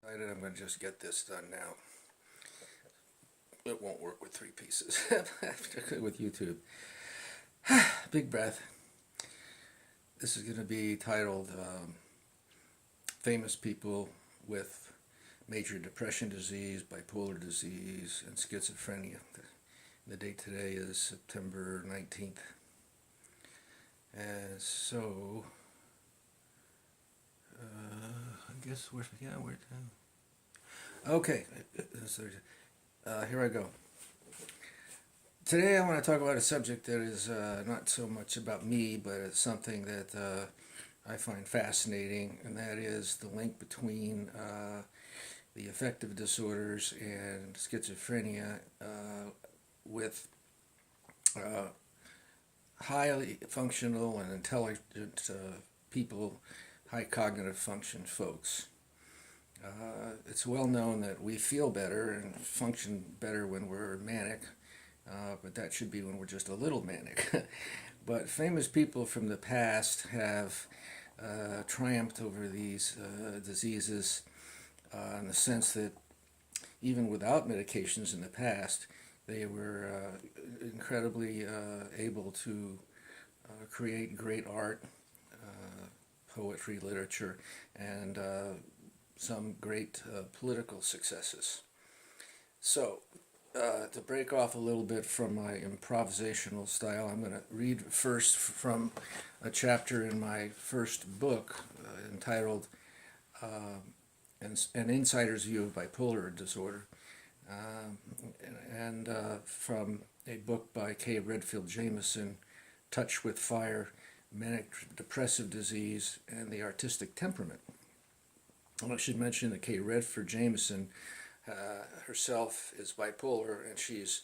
I'm going to just get this done now. It won't work with three pieces, particularly with YouTube. Big breath. This is going to be titled Famous People with Major Depression Disease, Bipolar Disease, and Schizophrenia. The date today is September 19th. And so, I guess we're okay. Here I go. Today I want to talk about a subject that is not so much about me, but it's something that I find fascinating, and that is the link between the affective disorders and schizophrenia with highly functional and intelligent people, high cognitive function folks. It's well known that we feel better and function better when we're manic, but that should be when we're just a little manic. But famous people from the past have triumphed over these diseases in the sense that even without medications in the past, they were incredibly able to create great art, poetry, literature, and some great political successes. So, to break off a little bit from my improvisational style, I'm going to read first from a chapter in my first book entitled An Insider's View of Bipolar Disorder, and from a book by K. Redfield Jamison, Touch with Fire, Manic Depressive Disease, and the Artistic Temperament. And I should mention that K. Redfield Jamison herself is bipolar, and she's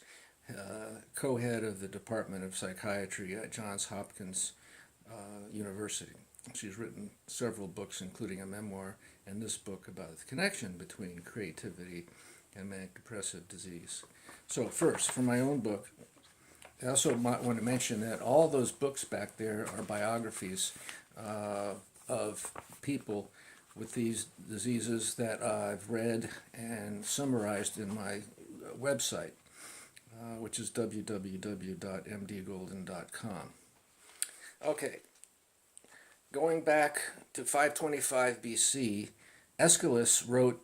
co-head of the Department of Psychiatry at Johns Hopkins University. She's written several books, including a memoir, and this book about the connection between creativity and manic depressive disease. So first, for my own book, I also might want to mention that all those books back there are biographies of people with these diseases that I've read and summarized in my website, which is www.mdgolden.com. Okay, going back to 525 BC, Aeschylus wrote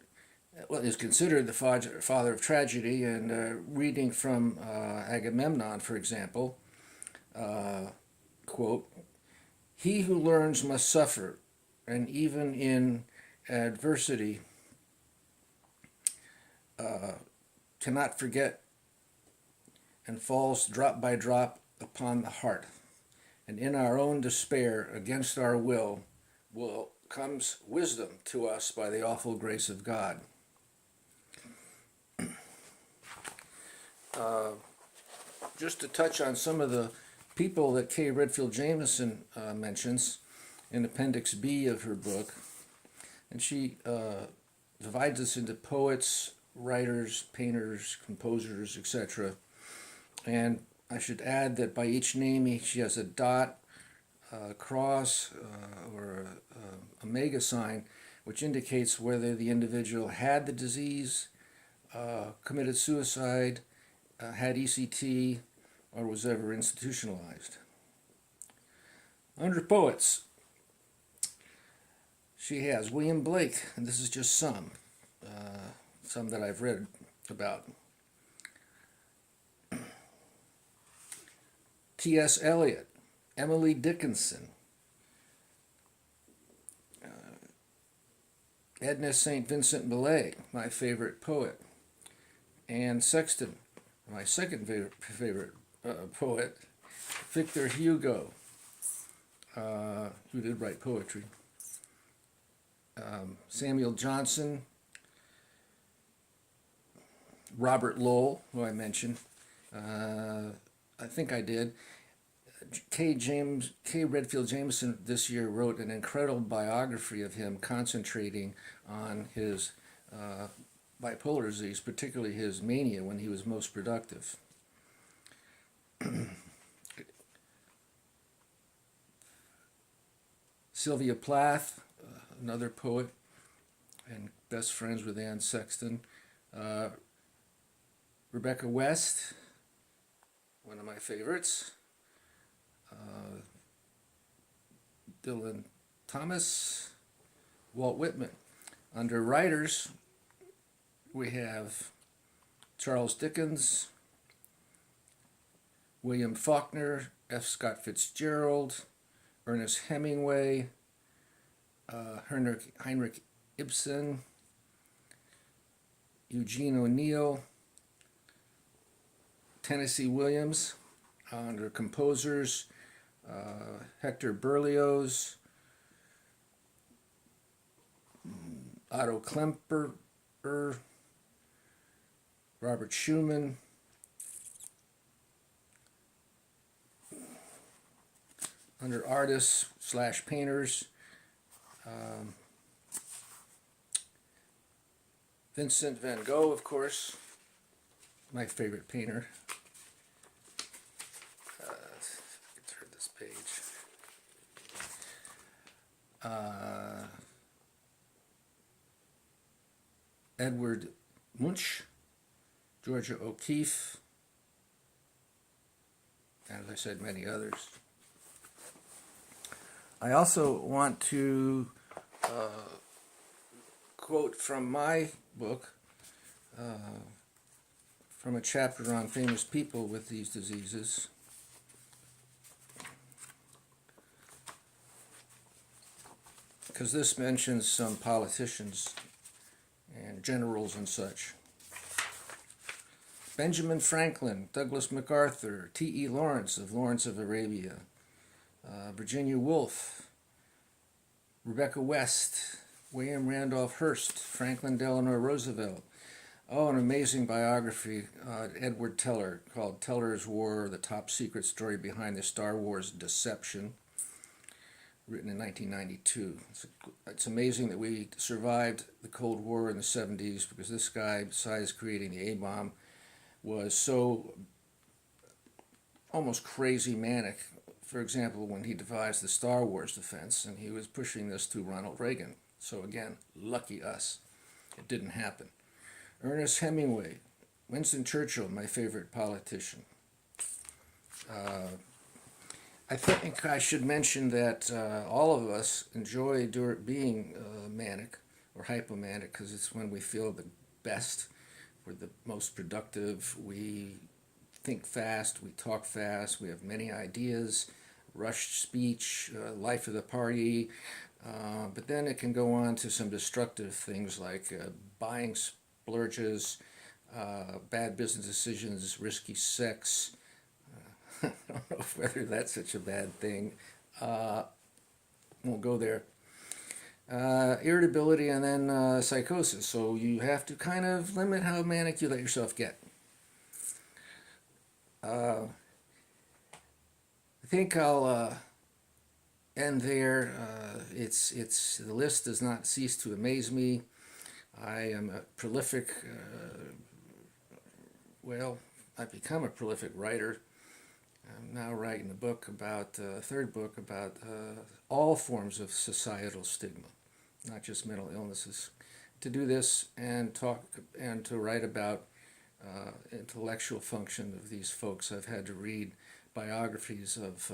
what is considered the father of tragedy, and reading from Agamemnon, for example, quote, "He who learns must suffer, and even in adversity cannot forget, and falls drop by drop upon the heart. And in our own despair, against our will comes wisdom to us by the awful grace of God." Just to touch on some of the people that K. Redfield Jamison mentions in Appendix B of her book, and she divides us into poets, writers, painters, composers, etc. And I should add that by each name she has a dot, a cross, or a omega sign, which indicates whether the individual had the disease, committed suicide, had ECT, or was ever institutionalized. Under poets, she has William Blake, and this is just some that I've read about. T.S. Eliot, Emily Dickinson, Edna St. Vincent Millay, my favorite poet, Anne Sexton, my second favorite poet, Victor Hugo, who did write poetry, Samuel Johnson, Robert Lowell, who I mentioned, I think I did. K. Redfield Jamison this year wrote an incredible biography of him, concentrating on his bipolar disease, particularly his mania when he was most productive. Sylvia Plath, another poet and best friends with Ann Sexton. Uh, Rebecca West, one of my favorites. Dylan Thomas, Walt Whitman. Under writers, we have Charles Dickens, William Faulkner, F. Scott Fitzgerald, Ernest Hemingway, Heinrich Ibsen, Eugene O'Neill, Tennessee Williams. Under composers, Hector Berlioz, Otto Klemperer, Robert Schumann, under artists / painters, Vincent van Gogh, of course, my favorite painter. Turn this page. Edward Munch, Georgia O'Keeffe, and as I said, many others. I also want to quote from my book, from a chapter on famous people with these diseases. Because this mentions some politicians and generals and such. Benjamin Franklin, Douglas MacArthur, T.E. Lawrence of Lawrence of Arabia, Virginia Woolf, Rebecca West, William Randolph Hearst, Franklin Delano Roosevelt. Oh, an amazing biography, Edward Teller, called Teller's War, the Top Secret Story Behind the Star Wars Deception, written in 1992. It's amazing that we survived the Cold War in the 70s, because this guy, besides creating the A-bomb, was so almost crazy manic. For example, when he devised the Star Wars defense, and he was pushing this to Ronald Reagan. So again, lucky us. It didn't happen. Ernest Hemingway, Winston Churchill, my favorite politician. I think I should mention that all of us enjoy being manic or hypomanic, because it's when we feel the best, we're the most productive, we think fast, we talk fast, we have many ideas, rushed speech, life of the party, but then it can go on to some destructive things like buying splurges, bad business decisions, risky sex. I don't know whether that's such a bad thing. Won't go there. Irritability, and then psychosis. So you have to kind of limit how manic you let yourself get. I think I'll end there. It's the list does not cease to amaze me. I am a prolific. I've become a prolific writer. I'm now writing a third book about all forms of societal stigma, not just mental illnesses. To do this and talk and to write about intellectual function of these folks, I've had to read biographies of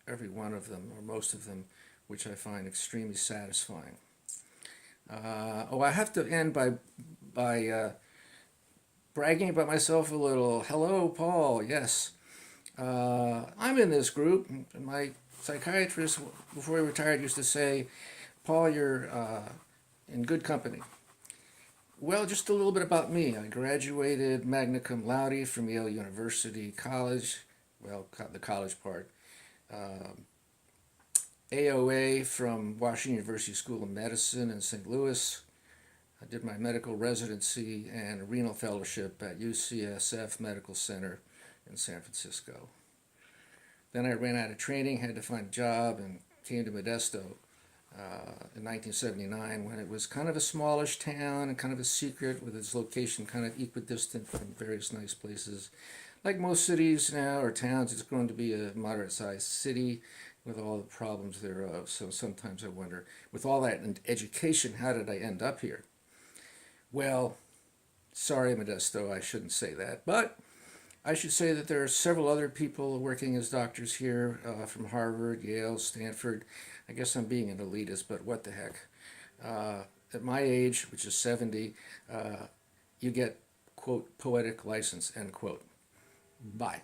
every one of them, or most of them, which I find extremely satisfying. I have to end by bragging about myself a little. Hello, Paul. Yes. I'm in this group. My psychiatrist, before he retired, used to say, Paul, you're in good company. Well, just a little bit about me. I graduated magna cum laude from Yale University College, the college part. AOA from Washington University School of Medicine in St. Louis. I did my medical residency and a renal fellowship at UCSF Medical Center in San Francisco. Then I ran out of training, had to find a job, and came to Modesto in 1979, when it was kind of a smallish town and kind of a secret, with its location kind of equidistant from various nice places. Like most cities now, or towns, it's grown to be a moderate-sized city with all the problems thereof. So sometimes I wonder, with all that in education, how did I end up here? Well, sorry, Modesto, I shouldn't say that. But I should say that there are several other people working as doctors here from Harvard, Yale, Stanford. I guess I'm being an elitist, but what the heck. At my age, which is 70, you get, quote, poetic license, end quote. Bye.